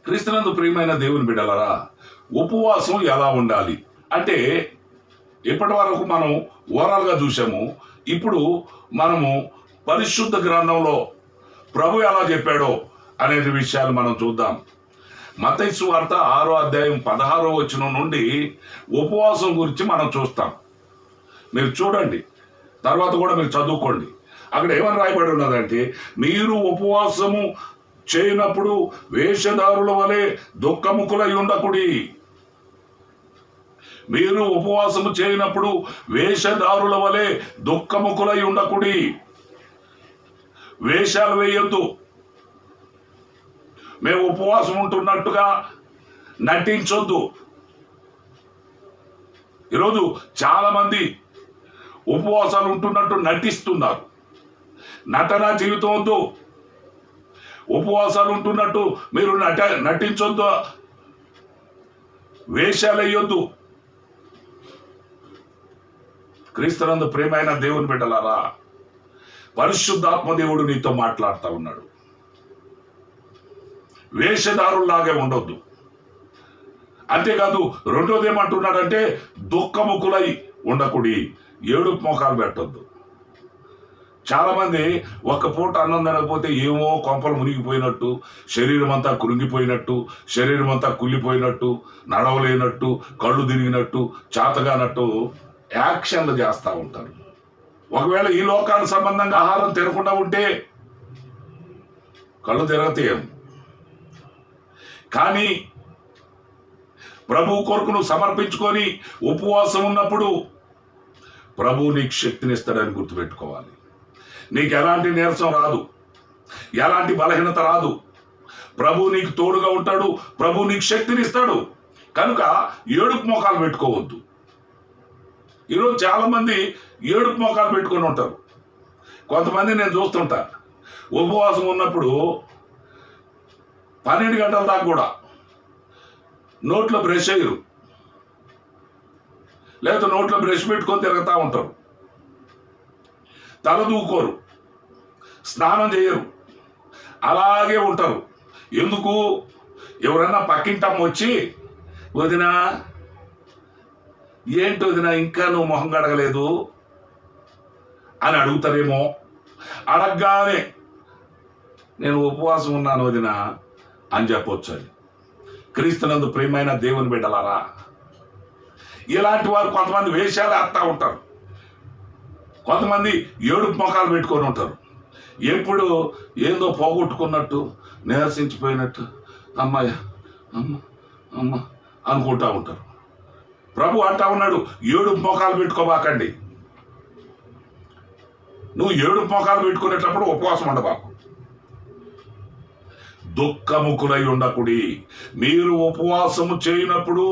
క్రీస్తునందు ప్రియమైన దేవుని బిడ్డలారా, ఉపవాసం ఎలా ఉండాలి అంటే ఇప్పటి వరకు మనం ఓవరాల్గా చూసాము. ఇప్పుడు మనము పరిశుద్ధ గ్రంథంలో ప్రభు ఎలా చెప్పాడో అనే విషయాలు మనం చూద్దాం. మత్తయి సువార్త 6వ అధ్యాయం 16వ వచనం నుండి ఉపవాసం గురించి మనం చూస్తాం. మీరు చూడండి, తర్వాత కూడా మీరు చదువుకోండి. అక్కడ ఏమని రాయబడి ఉన్నదంటే, మీరు ఉపవాసము చేయనప్పుడు వేషధారుల వలె దుఃఖముఖులై ఉండకుడి. మీరు ఉపవాసము చేయనప్పుడు వేషధారుల వలె దుఃఖముఖులై ఉండకుడి. వేషాలు వేయొద్దు. మేము ఉపవాసం ఉంటున్నట్టుగా నటించొద్దు. ఈరోజు చాలా మంది ఉపవాసాలు ఉంటున్నట్టు నటిస్తున్నారు. నటన జీవితం వద్దు. ఉపవాసాలు ఉంటున్నట్టు మీరు నటించొద్దు. వేషాలు వేయొద్దు. క్రీస్తునందు ప్రియమైన దేవుని బిడ్డలారా, పరిశుద్ధాత్మ దేవుడు నీతో మాట్లాడుతూ ఉన్నాడు. వేషధారుల్లాగే ఉండొద్దు. అంతేకాదు, రెండోది ఏమంటున్నాడంటే, దుఃఖముఖులై ఉండకుడి, ఏడుపు మోకాలు పెట్టొద్దు. చాలా మంది ఒక్క పూట అన్నం తినకపోతే ఏమో కొంపలు మునిగిపోయినట్టు, శరీరం అంతా కృంగిపోయినట్టు, శరీరం అంతా కుళ్ళిపోయినట్టు, నడవలేనట్టు, కళ్ళు తిరిగినట్టు, చేతగానట్టు యాక్షన్లు చేస్తూ ఉంటారు. ఒకవేళ ఈ లోకానికి సంబంధంగా ఆహారం తినకుండా ఉంటే కళ్ళు తిరగతేయం. కానీ ప్రభు కొరకు నువ్వు సమర్పించుకొని ఉపవాసం ఉన్నప్పుడు ప్రభు నీకు శక్తినిస్తాడని గుర్తుపెట్టుకోవాలి. నీకు ఎలాంటి నీరసం రాదు, ఎలాంటి బలహీనత రాదు. ప్రభు నీకు తోడుగా ఉంటాడు, ప్రభు నీకు శక్తినిస్తాడు. కనుక ఏడుపు మోకాలు పెట్టుకోవద్దు. ఈరోజు చాలా మంది ఏడుపు మోకాలు పెట్టుకొని ఉంటారు. కొంతమంది నేను చూస్తుంటా, ఉపవాసం ఉన్నప్పుడు 12 గంటల దాకా కూడా నోట్లో బ్రష్ చేయరు, లేదా నోట్లో బ్రష్ పెట్టుకొని తిరుగుతూ ఉంటారు. తల దూకోరు, స్నానం చేయరు, అలాగే ఉంటారు. ఎందుకు? ఎవరన్నా పక్కింటమ్మ వచ్చి, వదినా ఏంటి వదినా ఇంకా నువ్వు మొహం కడగలేదు అని అడుగుతారేమో. అడగగానే నేను ఉపవాసం ఉన్నాను వదినా అని చెప్పొచ్చు. అని క్రీస్తునందు ప్రియమైన దేవుని బిడ్డలారా, ఇలాంటి వారు కొంతమంది వేషాలు వేస్తూ ఉంటారు. కొంతమంది ఏడుపు మొఖాలు పెట్టుకొని ఉంటారు. ఎప్పుడు ఏందో పోగొట్టుకున్నట్టు, నీరసించిపోయినట్టు, అమ్మాయ అమ్మ అమ్మ అనుకుంటా ఉంటారు. ప్రభు అంటా ఉన్నాడు, ఏడుపు మొఖాలు పెట్టుకోబాకండి. నువ్వు ఏడుపు మొఖాలు పెట్టుకునేటప్పుడు ఉపవాసం ఉండబాకు. దుఃఖముఖులై ఉండకుడి. మీరు ఉపవాసము చేయనప్పుడు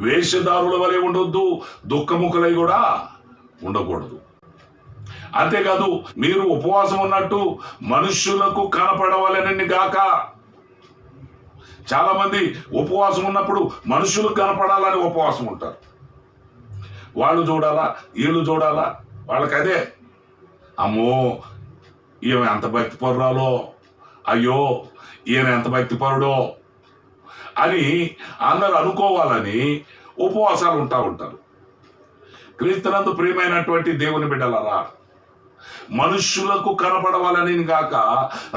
వేషధారుల వలె ఉండొద్దు, దుఃఖముఖులై కూడా ఉండకూడదు. అంతేకాదు, మీరు ఉపవాసం ఉన్నట్టు మనుష్యులకు కనపడవలెనని గాక. చాలా మంది ఉపవాసం ఉన్నప్పుడు మనుషులకు కనపడాలని ఉపవాసం ఉంటారు. వాళ్ళు చూడాలా, వీళ్ళు చూడాలా, వాళ్ళకి అదే, అమ్మో ఈమె ఎంత భక్తిపరురాలో, అయ్యో ఈయన ఎంత భక్తిపరుడో అని అందరూ అనుకోవాలని ఉపవాసాలు ఉంటారు. క్రీస్తునందు ప్రియమైనటువంటి దేవుని బిడ్డలారా, మనుష్యులకు కనపడవాలని గాక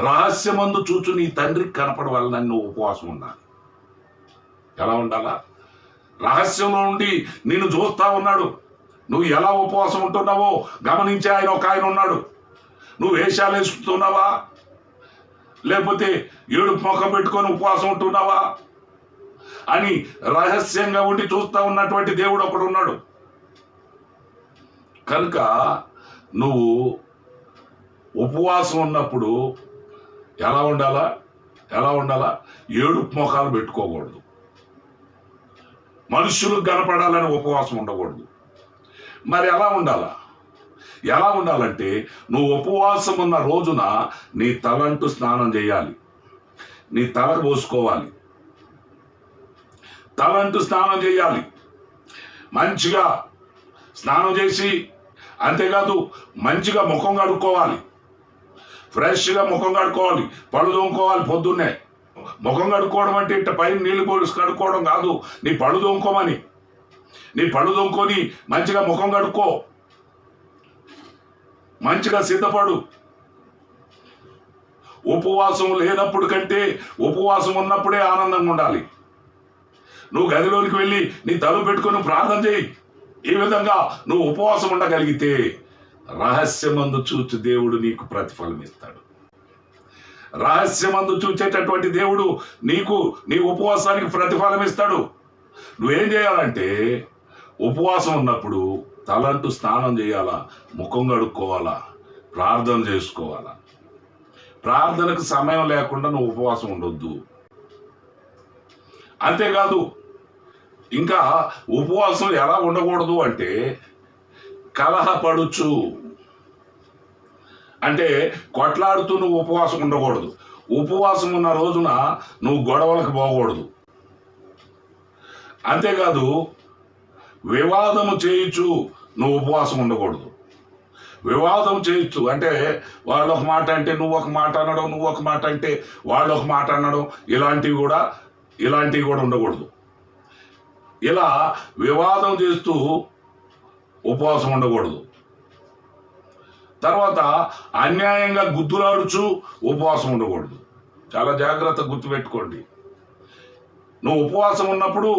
రహస్యమందు చూచు నీ తండ్రికి కనపడవాలని నువ్వు ఉపవాసం ఉండాలి. ఎలా ఉండాలా? రహస్యంలో ఉండి నిన్ను చూస్తా ఉన్నాడు. నువ్వు ఎలా ఉపవాసం ఉంటున్నావో గమనించే ఆయన ఉన్నాడు. నువ్వు వేషాలు వేసుకుంటున్నావా, లేకపోతే ఏడుపు ముఖం పెట్టుకొని ఉపవాసం ఉంటున్నావా అని రహస్యంగా ఉండి చూస్తా ఉన్నటువంటి దేవుడు ఒకడు ఉన్నాడు. కనుక నువ్వు ఉపవాసం ఉన్నప్పుడు ఎలా ఉండాలా? ఏడుపు ముఖాలు పెట్టుకోకూడదు. మనుషులకు కనపడాలని ఉపవాసం ఉండకూడదు. మరి ఎలా ఉండాలంటే, నువ్వు ఉపవాసం ఉన్న రోజున నీ తలంటూ స్నానం చేయాలి, నీ తలకు పోసుకోవాలి, తలంటూ స్నానం చేయాలి. మంచిగా స్నానం చేసి, అంతేకాదు మంచిగా ముఖం కడుక్కోవాలి. ఫ్రెష్గా ముఖం కడుక్కోవాలి, పళ్ళు తోముకోవాలి. పొద్దున్నే ముఖం కడుక్కోవడం అంటే ఇట్ట పైన నీళ్లు పోసి కడుక్కోవడం కాదు. నీ పళ్ళు తోముకోమని, నీ పళ్ళు తోముకొని మంచిగా ముఖం కడుక్కో, మంచిగా సిద్ధపడు. ఉపవాసం లేనప్పుడు కంటే ఉపవాసం ఉన్నప్పుడే ఆనందంగా ఉండాలి. నువ్వు గదిలోనికి వెళ్ళి నీ తలుపు పెట్టుకొని ప్రార్థన చేయి. ఈ విధంగా నువ్వు ఉపవాసం ఉండగలిగితే రహస్యమందు చూచి దేవుడు నీకు ప్రతిఫలం ఇస్తాడు. రహస్యమందు చూచేటటువంటి దేవుడు నీకు నీ ఉపవాసానికి ప్రతిఫలం ఇస్తాడు. నువ్వేం చేయాలంటే ఉపవాసం ఉన్నప్పుడు తలంటూ స్నానం చేయాలా, ముఖం కడుక్కోవాలా, ప్రార్థన చేసుకోవాలా. ప్రార్థనకు సమయం లేకుండా నువ్వు ఉపవాసం ఉండొద్దు. అంతేకాదు, ఇంకా ఉపవాసం ఎలా ఉండకూడదు అంటే కలహపడుచు, అంటే కొట్లాడుతూ నువ్వు ఉపవాసం ఉండకూడదు. ఉపవాసం ఉన్న రోజున నువ్వు గొడవలకు పోకూడదు. అంతేకాదు, వివాదము చేయించు నువ్వు ఉపవాసం ఉండకూడదు. వివాదం చేయొచ్చు అంటే వాళ్ళు ఒక మాట అంటే నువ్వు ఒక మాట అనడం, నువ్వు ఒక మాట అంటే వాళ్ళు ఒక మాట అనడం, ఇలాంటివి కూడా ఉండకూడదు. ఇలా వివాదం చేస్తూ ఉపవాసం ఉండకూడదు. తర్వాత అన్యాయంగా గుద్దులాడుచు ఉపవాసం ఉండకూడదు. చాలా జాగ్రత్త గుర్తుపెట్టుకోండి. నువ్వు ఉపవాసం ఉన్నప్పుడు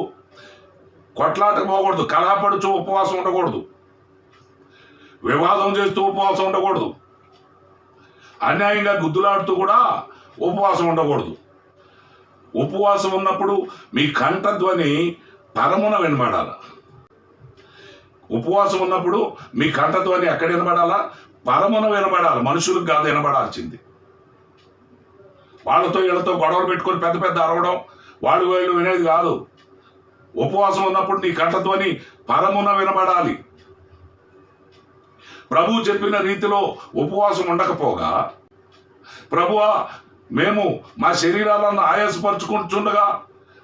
కొట్లాటకు పోకూడదు, కలహపడుచు ఉపవాసం ఉండకూడదు, వివాదం చేస్తూ ఉపవాసం ఉండకూడదు, అన్యాయంగా గుద్దులాడుతూ కూడా ఉపవాసం ఉండకూడదు. ఉపవాసం ఉన్నప్పుడు మీ కంఠధ్వని పరమున వినబడాల. ఉపవాసం ఉన్నప్పుడు మీ కంఠధ్వని ఎక్కడ వినబడాలా? పరమున వినబడాలి. మనుషులకు కాదు వినబడాల్సింది. వాళ్ళతో వీళ్ళతో గొడవలు పెట్టుకొని పెద్ద పెద్ద అరవడం, వాళ్ళు వీళ్ళు వినేది కాదు. ఉపవాసం ఉన్నప్పుడు నీ కంఠధ్వని పరమున వినబడాలి. ప్రభు చెప్పిన రీతిలో ఉపవాసం ఉండకపోగా, ప్రభువా మేము మా శరీరాలను ఆయాసపరుచుకుంటుండగా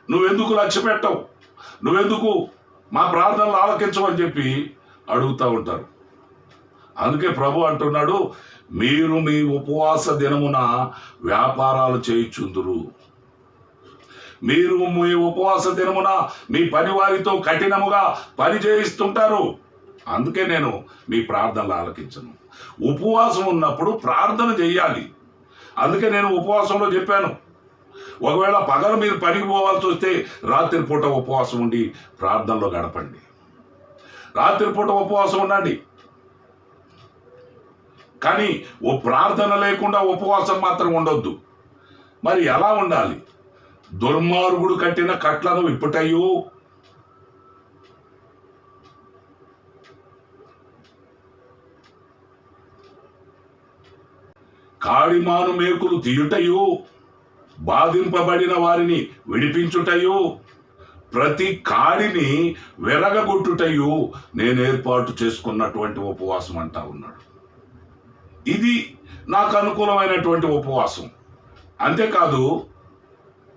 నువ్వెందుకు లక్ష్య పెట్టవు, నువ్వెందుకు మా ప్రార్థనలు ఆలకించవని చెప్పి అడుగుతూ ఉంటారు. అందుకే ప్రభు అంటున్నాడు, మీరు మీ ఉపవాస దినమున వ్యాపారాలు చేయుచుందురు. మీరు మీ ఉపవాస దినమున మీ పని వారితో కఠినముగా పని చేయిస్తుంటారు. అందుకే నేను మీ ప్రార్థనలు ఆలకించను. ఉపవాసం ఉన్నప్పుడు ప్రార్థన చెయ్యాలి. అందుకే నేను ఉపవాసంలో చెప్పాను, ఒకవేళ పగలు మీరు పనికి పోవాల్సి వస్తే రాత్రిపూట ఉపవాసం ఉండి ప్రార్థనలో గడపండి. రాత్రిపూట ఉపవాసం ఉండండి. కానీ ఓ ప్రార్థన లేకుండా ఉపవాసం మాత్రం ఉండొద్దు. మరి ఎలా ఉండాలి? దుర్మార్గుడు కట్టిన కట్లను విప్పుటయు, కాడిమాను మేకులు తీయుటయు, బాధింపబడిన వారిని విడిపించుటయు, ప్రతి కాడిని వెరగగొట్టుటయు నేను ఏర్పాటు చేసుకున్నటువంటి ఉపవాసం అంటా ఉన్నాడు. ఇది నాకు అనుకూలమైనటువంటి ఉపవాసం. అంతేకాదు,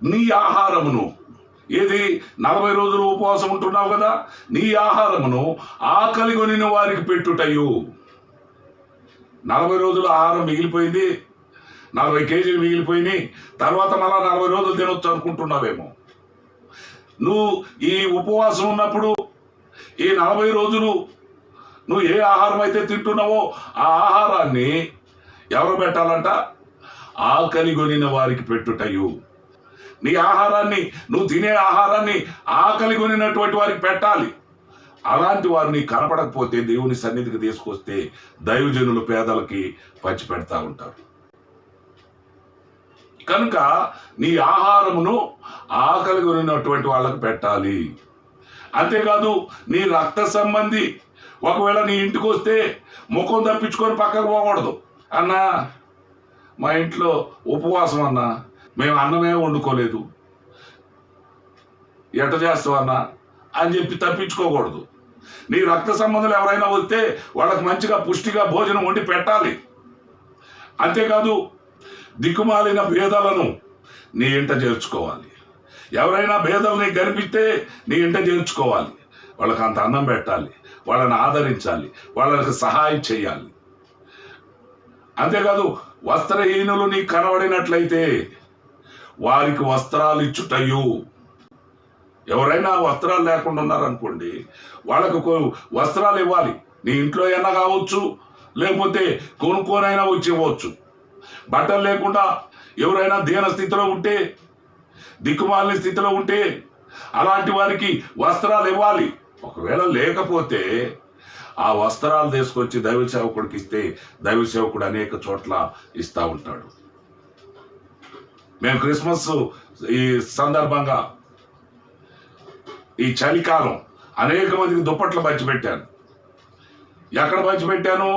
నీ ఆహారమును, ఏది 40 రోజులు ఉపవాసం ఉంటున్నావు కదా, నీ ఆహారమును ఆకలి కొనిన వారికి పెట్టుటయు. 40 రోజులు ఆహారం మిగిలిపోయింది, 40 కేజీలు మిగిలిపోయినాయి, తర్వాత మళ్ళా 40 రోజులు తినొచ్చు అనుకుంటున్నావేమో. నువ్వు ఈ ఉపవాసం ఉన్నప్పుడు ఈ 40 రోజులు నువ్వు ఏ ఆహారం అయితే తింటున్నావో ఆ ఆహారాన్ని ఎవరు పెట్టాలంట? ఆకలి కొనిన వారికి పెట్టుటయు. నీ ఆహారాన్ని, నువ్వు తినే ఆహారాన్ని ఆకలి కొనినటువంటి వారికి పెట్టాలి. అలాంటి వారిని కనపడకపోతే దేవుని సన్నిధికి తీసుకొస్తే దైవజనులు పేదలకి పంచి పెడతా ఉంటారు. కనుక నీ ఆహారమును ఆకలి కొనినటువంటి వాళ్ళకి పెట్టాలి. అంతేకాదు, నీ రక్త సంబంధి ఒకవేళ నీ ఇంటికి వస్తే ముఖం తప్పించుకొని పక్కకు పోకూడదు. అన్నా మా ఇంట్లో ఉపవాసం అన్నా, మేము అన్నమే వండుకోలేదు, ఎట చేస్తావన్నా అని చెప్పి తప్పించుకోకూడదు. నీ రక్త సంబంధులు ఎవరైనా వస్తే వాళ్ళకి మంచిగా పుష్టిగా భోజనం వండి పెట్టాలి. అంతేకాదు, దిక్కుమాలిన భేదాలను నీ ఇంట చేర్చుకోవాలి. ఎవరైనా భేదాలని కనిపిస్తే నీ ఇంట చేర్చుకోవాలి. వాళ్ళకి అంత అన్నం పెట్టాలి, వాళ్ళని ఆదరించాలి, వాళ్ళకి సహాయం చేయాలి. అంతేకాదు వస్త్రహీనులు నీకు కనబడినట్లయితే వారికి వస్త్రాలు ఇచ్చుటయు. ఎవరైనా వస్త్రాలు లేకుండా ఉన్నారనుకోండి, వాళ్ళకు వస్త్రాలు ఇవ్వాలి. నీ ఇంట్లో అయినా కావచ్చు, లేకపోతే కొనుక్కోనైనా వచ్చి ఇవ్వచ్చు. బట్టలు లేకుండా ఎవరైనా దీన స్థితిలో ఉంటే, దిక్కుమాలిన స్థితిలో ఉంటే అలాంటి వారికి వస్త్రాలు ఇవ్వాలి. ఒకవేళ లేకపోతే ఆ వస్త్రాలు తీసుకొచ్చి దైవ సేవకుడికి ఇస్తే దైవ సేవకుడు అనేక చోట్ల ఇస్తూ ఉంటాడు. మేము క్రిస్మస్ ఈ సందర్భంగా ఈ చలికాలం అనేక మందికి దుప్పట్లు పంచిపెట్టాను. ఎక్కడ పంచిపెట్టాను?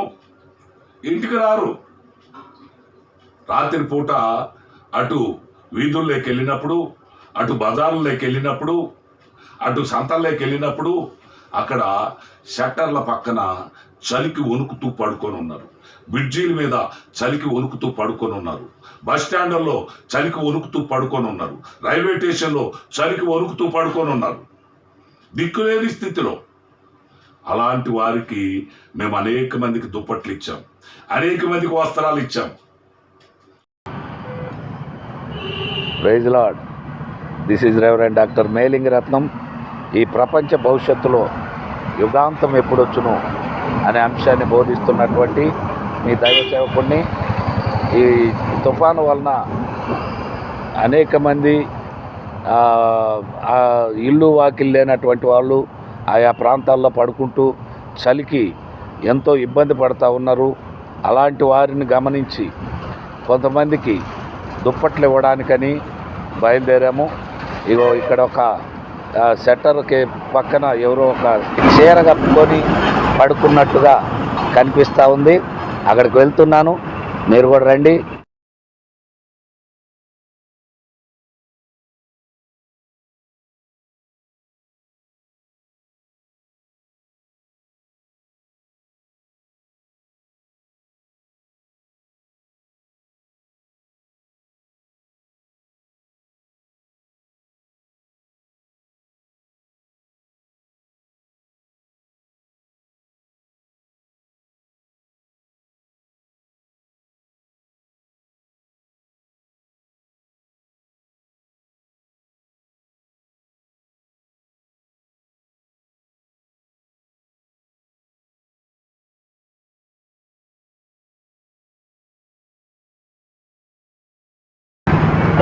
ఇంటికి రారు. రాత్రి పూట అటు వీధుల్లోకి వెళ్ళినప్పుడు, అటు బజార్లోకి వెళ్ళినప్పుడు, అటు సంతల్లోకి వెళ్ళినప్పుడు అక్కడ షట్టర్ల పక్కన చలికి వణుకుతూ పడుకొని ఉన్నారు. బ్రిడ్జీల మీద చలికి వణుకుతూ పడుకొని ఉన్నారు. బస్ స్టాండ్లలో చలికి వణుకుతూ పడుకొని ఉన్నారు. రైల్వే స్టేషన్లో చలికి వణుకుతూ పడుకొని ఉన్నారు. దిక్కులేని స్థితిలో. అలాంటి వారికి మేము అనేక మందికి దుప్పట్లు ఇచ్చాం, అనేక మందికి వస్త్రాలు ఇచ్చాం. Praise lord. This is reverend doctor Melingi Ratnam. ఈ ప్రపంచ భవిష్యత్తులో యుగాంతం ఎప్పుడొచ్చును అనే అంశాన్ని బోధిస్తున్నటువంటి మీ దైవ సేవకుడిని. ఈ తుఫాను వలన అనేక మంది ఇల్లు వాకిలు లేనటువంటి వాళ్ళు ఆయా ప్రాంతాల్లో పడుకుంటూ చలికి ఎంతో ఇబ్బంది పడుతూ ఉన్నారు. అలాంటి వారిని గమనించి కొంతమందికి దుప్పట్లు ఇవ్వడానికని బయలుదేరాము. ఇగో ఇక్కడ ఒక షట్టర్కి పక్కన ఎవరో ఒక చీర కప్పుకొని పడుకున్నట్టుగా కనిపిస్తూ ఉంది. అక్కడికి వెళ్తున్నాను, మీరు కూడా రండి.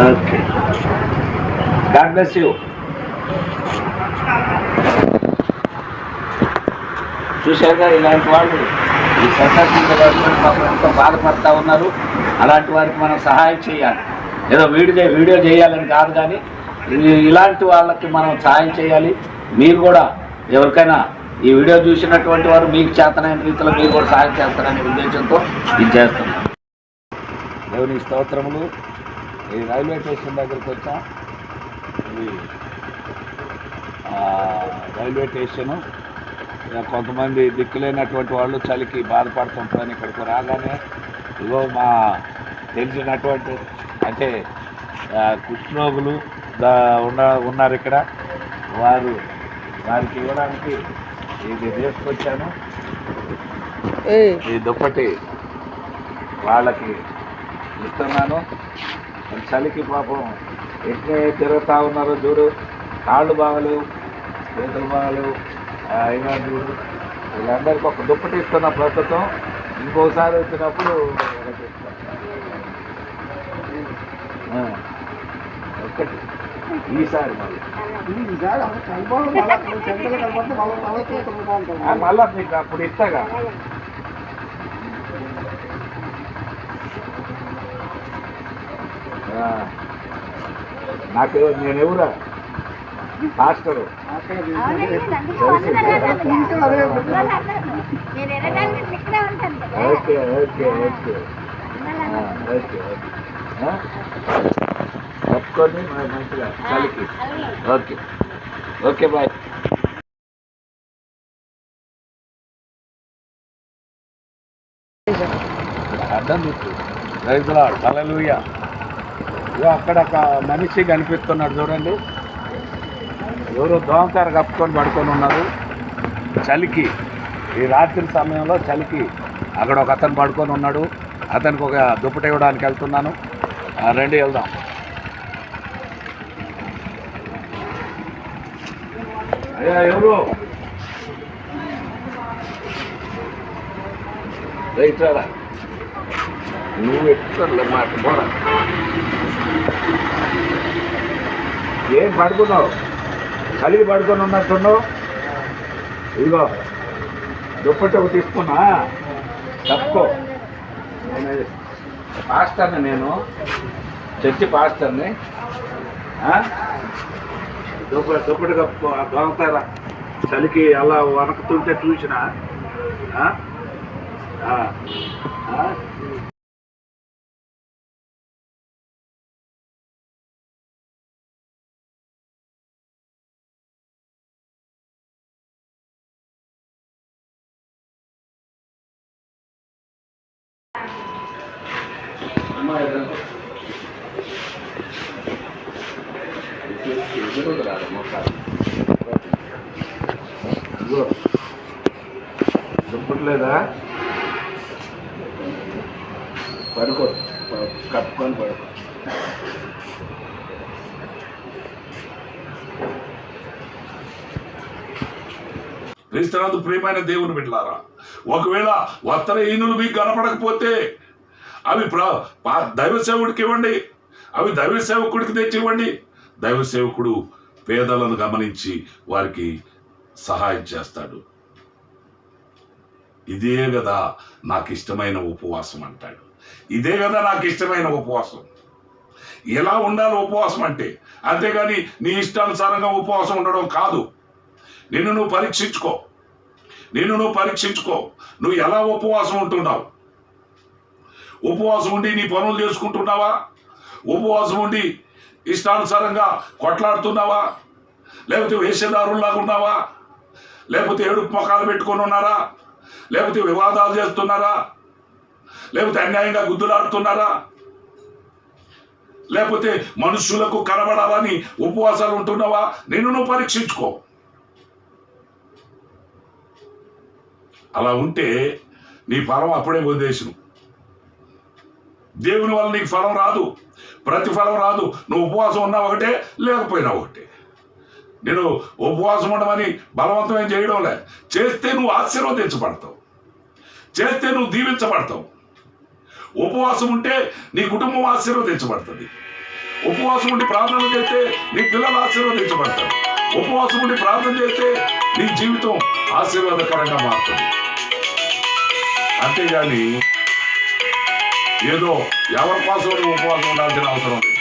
Okay, God bless you. చూశారుగా, ఇలాంటి వాళ్ళు ఈ ఎంతో బాధపడతా ఉన్నారు. అలాంటి వారికి మనం సహాయం చేయాలి. ఏదో వీడియో చేయాలని కాదు, కానీ ఇలాంటి వాళ్ళకి మనం సహాయం చేయాలి. మీరు కూడా ఎవరికైనా ఈ వీడియో చూసినటువంటి వారు మీకు చేతనైన రీతిలో మీరు కూడా సహాయం చేస్తారనే ఉద్దేశంతో ఇది చేస్తున్నాం. దేవుని స్తోత్రములు. ఈ రైల్వే స్టేషన్ దగ్గరికి వచ్చాం. ఇది రైల్వే స్టేషను. కొంతమంది దిక్కులేనటువంటి వాళ్ళు చలికి బాధపడుతుంటారని ఇక్కడికి రాగానే ఇగో మా తెలిసినటువంటి అంటే కుష్ఠరోగులు ఉన్నారు ఇక్కడ. వారికి ఇవ్వడానికి ఇది తీసుకొచ్చాను. ఈ దుప్పటి వాళ్ళకి ఇస్తున్నాను. చలికి పాపం ఎట్లా తిరుగుతూ ఉన్నారో చూడు. కాళ్ళు బాగలేవు, చేతులు బాగలేవు, అయినా చూడు. వీళ్ళందరికీ ఒక దుప్పటి ఇస్తున్న ప్రస్తుతం. ఇంకోసారి వచ్చినప్పుడు ఒక్కటి ఈసారి మళ్ళా మీకు అప్పుడు ఇస్తాగా. నాకు నేను ఎవరా pastor. Okay okay okay okay తప్పుకొని మంచిగా చలికి. Okay okay bye. అర్థం మీకు రైతులా హల్లెలూయా. అక్కడ ఒక మనిషి కనిపిస్తున్నాడు చూడండి. ఎవరో దోమకార కప్పుకొని పడుకొని ఉన్నారు చలికి. ఈ రాత్రి సమయంలో చలికి అక్కడ ఒక అతను పడుకొని ఉన్నాడు. అతనికి ఒక దుప్పటి ఇవ్వడానికి వెళ్తున్నాను. రండి వెళ్దాం. అయ్యా ఎవరు రైతారా నువ్వు ఎట్టుకోలే మాట పోరా. ఏం పడుకున్నావు? కలిగి పడుకొని ఉన్నట్టున్నావు. ఇదిగో దుప్పటి ఒకటి తీసుకున్నా, తప్పుకో. పాస్టర్ని, నేను చర్చి పాస్టర్ని. దుప్పటి కప్పుకో. దొంగతారా చలికి అలా వణకుతుంటే చూసినా. దుప్పట్లేదా? పడుకో, కప్పుకొని పడుకో. క్రీస్తునందు ప్రియమైన దేవుని బిడ్డలారా, ఒకవేళ వస్త్రహీనులు మీకు కనపడకపోతే అవి దైవ సేవకుడికి ఇవ్వండి, అవి దైవ సేవకుడికి తెచ్చి ఇవ్వండి. దైవ సేవకుడు పేదలను గమనించి వారికి సహాయం చేస్తాడు. ఇదే కదా నాకు ఇష్టమైన ఉపవాసం అంటాడు. ఇదే కదా నాకు ఇష్టమైన ఉపవాసం. ఎలా ఉండాలి ఉపవాసం అంటే? అంతేగాని నీ ఇష్టానుసారంగా ఉపవాసం ఉండడం కాదు. నిన్ను నువ్వు పరీక్షించుకో. నువ్వు ఎలా ఉపవాసం ఉంటున్నావు? ఉపవాసం ఉండి నీ పనులు చేసుకుంటున్నావా? ఉపవాసం ఉండి ఇష్టానుసారంగా కొట్లాడుతున్నావా? లేకపోతే వేషధారుల్లాగా ఉన్నావా? లేకపోతే ఏడుపు ముఖాలు పెట్టుకొని ఉన్నారా? లేకపోతే వివాదాలు చేస్తున్నారా? లేకపోతే అన్యాయంగా గుద్దులాడుతున్నారా? లేకపోతే మనుషులకు కనబడాలని ఉపవాసాలు ఉంటున్నావా? నిన్ను నువ్వు పరీక్షించుకో. అలా ఉంటే నీ ఫలం అప్పుడే వదిలేసును. దేవుని వల్ల నీకు ఫలం రాదు, ప్రతిఫలం రాదు. నువ్వు ఉపవాసం ఉన్నా ఒకటే, లేకపోయినా ఒకటే. నేను ఉపవాసం ఉండమని బలవంతమేం చేయడంలే. చేస్తే నువ్వు ఆశీర్వదించబడతావు, చేస్తే నువ్వు దీవించబడతావు. ఉపవాసం ఉంటే నీ కుటుంబం ఆశీర్వదించబడుతుంది. ఉపవాసం ఉండి ప్రార్థన చేస్తే నీ పిల్లలు ఆశీర్వదించబడతారు. ఉపవాసం ఉండి ప్రార్థన చేస్తే నీ జీవితం ఆశీర్వాదకరంగా మారుతుంది. అంతేగాని ఏదో ఎవరి కోసం నువ్వు ఉపవాసం ఉండాల్సిన అవసరం లేదు.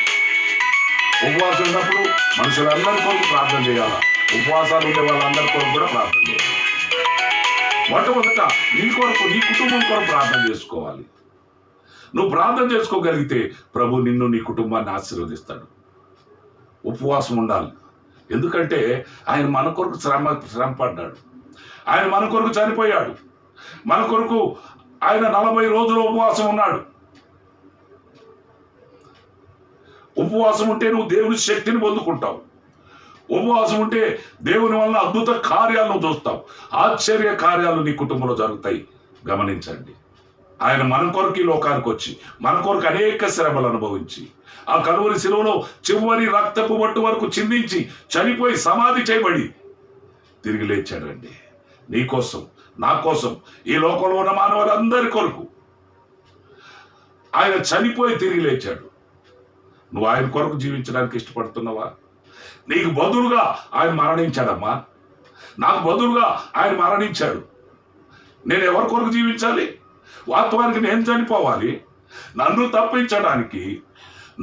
ఉపవాసం ఉన్నప్పుడు మనుషులందరి కొరకు ప్రార్థన చేయాలి. ఉపవాసాలు ఉండే వాళ్ళందరి కొరకు కూడా ప్రార్థన చేయాలి. మొట్టమొదట నీ కొరకు, నీ కుటుంబం కొరకు ప్రార్థన చేసుకోవాలి. నువ్వు ప్రార్థన చేసుకోగలిగితే ప్రభు నిన్ను, నీ కుటుంబాన్ని ఆశీర్వదిస్తాడు. ఉపవాసం ఉండాలి. ఎందుకంటే ఆయన మన కొరకు శ్రమ పడ్డాడు. ఆయన మన కొరకు చనిపోయాడు. మన కొరకు ఆయన 40 రోజులు ఉపవాసం ఉన్నాడు. ఉపవాసం ఉంటే నువ్వు దేవుని శక్తిని పొందుకుంటావు. ఉపవాసం ఉంటే దేవుని వలన అద్భుత కార్యాలను చూస్తావు. ఆశ్చర్య కార్యాలు నీ కుటుంబంలో జరుగుతాయి. గమనించండి. ఆయన మన కొరకు ఈ లోకానికి వచ్చి మన కొరకు అనేక శ్రమలు అనుభవించి ఆ కలువరి శిలువలో చివరి రక్తపు బొట్టు వరకు చిందించి చనిపోయి సమాధి చేయబడి తిరిగి లేచాడండి. నీ కోసం, నా కోసం, ఈ లోకంలో ఉన్న మానవులందరి కొరకు ఆయన చనిపోయి తిరిగి లేచాడు. నువ్వు ఆయన కొరకు జీవించడానికి ఇష్టపడుతున్నావా? నీకు బదులుగా ఆయన మరణించాడమ్మా. నాకు బదులుగా ఆయన మరణించాడు. నేను ఎవరి కొరకు జీవించాలి? వాస్తవానికి నేను చనిపోవాలి. నన్ను తప్పించడానికి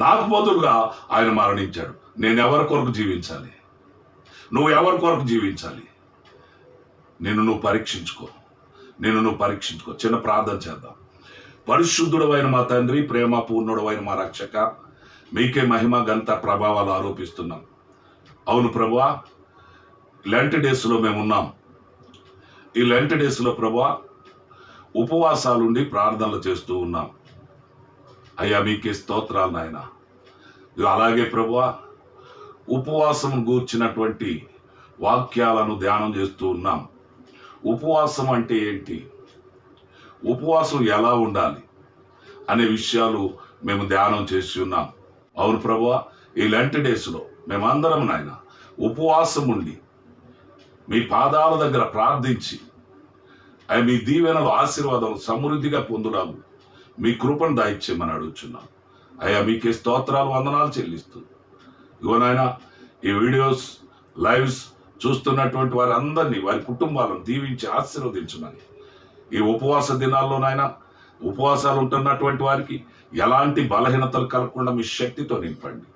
నాకు బదులుగా ఆయన మరణించాడు. నేను ఎవరి కొరకు జీవించాలి? నువ్వు ఎవరి కొరకు జీవించాలి? నిన్ను నువ్వు పరీక్షించుకో. చిన్న ప్రార్థన చేద్దాం. పరిశుద్ధుడవైన మా తండ్రి, ప్రేమ పూర్ణుడవైన మా రక్షక, మీకే మహిమ, ఘనత, ప్రభావాలు ఆరోపిస్తున్నాం. అవును ప్రభువా, లెంట్ డేస్లో మేమున్నాం. ఈ లెంట్ డేస్లో ప్రభువా ఉపవాసాలుండి ప్రార్థనలు చేస్తూ ఉన్నాం. అయ్యా మీకే స్తోత్రాలు నాయన. అలాగే ప్రభువా ఉపవాసం గూర్చినటువంటి వాక్యాలను ధ్యానం చేస్తూ ఉన్నాం. ఉపవాసం అంటే ఏంటి? ఉపవాసం ఎలా ఉండాలి? అనే విషయాలు మేము ధ్యానం చేసి ఉన్నాం. అవును ప్రభువా, ఈ లెంట్ డేస్లో మేమందరం నాయన ఉపవాసం ఉండి మీ పాదాల దగ్గర ప్రార్థించి అవి మీ దీవెనలు ఆశీర్వాదం సమృద్ధిగా పొందులాగు మీ కృపను దాయిచ్చేయమని అడుగుచున్నాం. అయ్యా మీకే స్తోత్రాలు వందనాలు చెల్లిస్తూ ఇవనైనా ఈ వీడియోస్ లైవ్స్ చూస్తున్నటువంటి వారి అందరినీ వారి కుటుంబాలను దీవించి ఆశీర్వదించమని ఈ ఉపవాస దినాల్లోనైనా ఉపవాసాలు ఉంటున్నటువంటి వారికి ఎలాంటి బలహీనతలు కలగకుండా మీ శక్తితో నింపండి.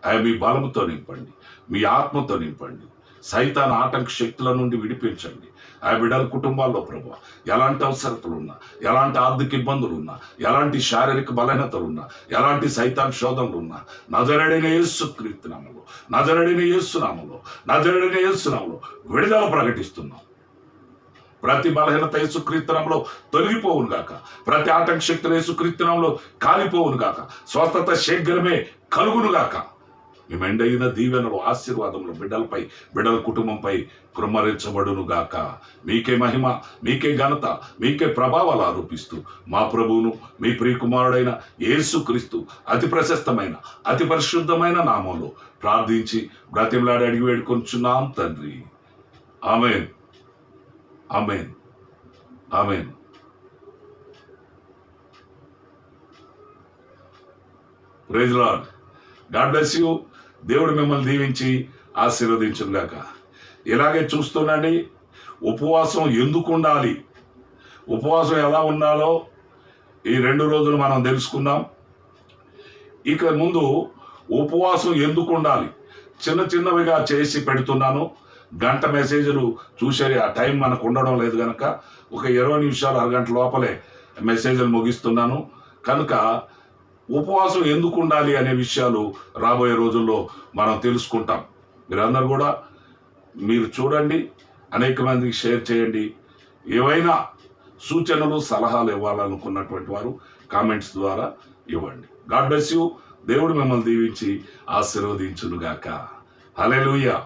అవి మీ బలముతో నింపండి, మీ ఆత్మతో నింపండి. సైతాన్ ఆటంక శక్తుల నుండి విడిపించండి. ఆ బిడ్డల కుటుంబాల్లో ప్రభువా ఎలాంటి అవసరతలు ఉన్నా, ఎలాంటి ఆర్థిక ఇబ్బందులు ఉన్నా, ఎలాంటి శారీరక బలహీనతలు ఉన్నా, ఎలాంటి సైతాన్ శోధనలు ఉన్నా నజరేయుడైన యేసుక్రీస్తు నామములో, నజరేయుడైన యేసు నామములో, నజరేయుడైన యేసు నామములో విడుదల ప్రకటిస్తున్నాం. ప్రతి బలహీనత యేసుక్రీస్తు నామములో తొలగిపోవును గాక. ప్రతి ఆటంక శక్తులు యేసుక్రీస్తు నామములో కాలిపోవును గాక. స్వస్థత శీఘ్రమే కలుగును గాక. మీ మెండైన దీవెనలు ఆశీర్వాదములు బిడ్డలపై, బిడ్డల కుటుంబంపై కృమ్మరించబడును గాక. మీకే మహిమ, మీకే ఘనత, మీకే ప్రభావాలు ఆరోపిస్తూ మా ప్రభువును మీ ప్రియకుమారుడైన యేసుక్రీస్తు అతి ప్రశస్తమైన అతి పరిశుద్ధమైన నామంలో ప్రార్థించి బ్రతిమలాడి అడిగి వేడుకొంచున్నాం తండ్రి. Amen, amen, amen. Praise lord. God bless you. దేవుడు మిమ్మల్ని దీవించి ఆశీర్వదించును గాక. ఇలాగే చూస్తుండండి. ఉపవాసం ఎందుకు ఉండాలి, ఉపవాసం ఎలా ఉండాలో ఈ 2 రోజులు మనం తెలుసుకుందాం. ఇక ముందు ఉపవాసం ఎందుకు ఉండాలి చిన్న చిన్నవిగా చేసి పెడుతున్నాను. గంట మెసేజ్లు చూసే ఆ టైం మనకు ఉండడం లేదు కనుక ఒక 20 నిమిషాలు అరగంట లోపలే మెసేజ్లు ముగిస్తున్నాను. కనుక ఉపవాసం ఎందుకు ఉండాలి అనే విషయాలు రాబోయే రోజుల్లో మనం తెలుసుకుంటాం. మీరందరూ కూడా మీరు చూడండి, అనేక మందికి షేర్ చేయండి. ఏవైనా సూచనలు సలహాలు ఇవ్వాలనుకున్నటువంటి వారు కామెంట్స్ ద్వారా ఇవ్వండి. God bless you. దేవుడు మిమ్మల్ని దీవించి ఆశీర్వదించునుగాక. హల్లెలూయా.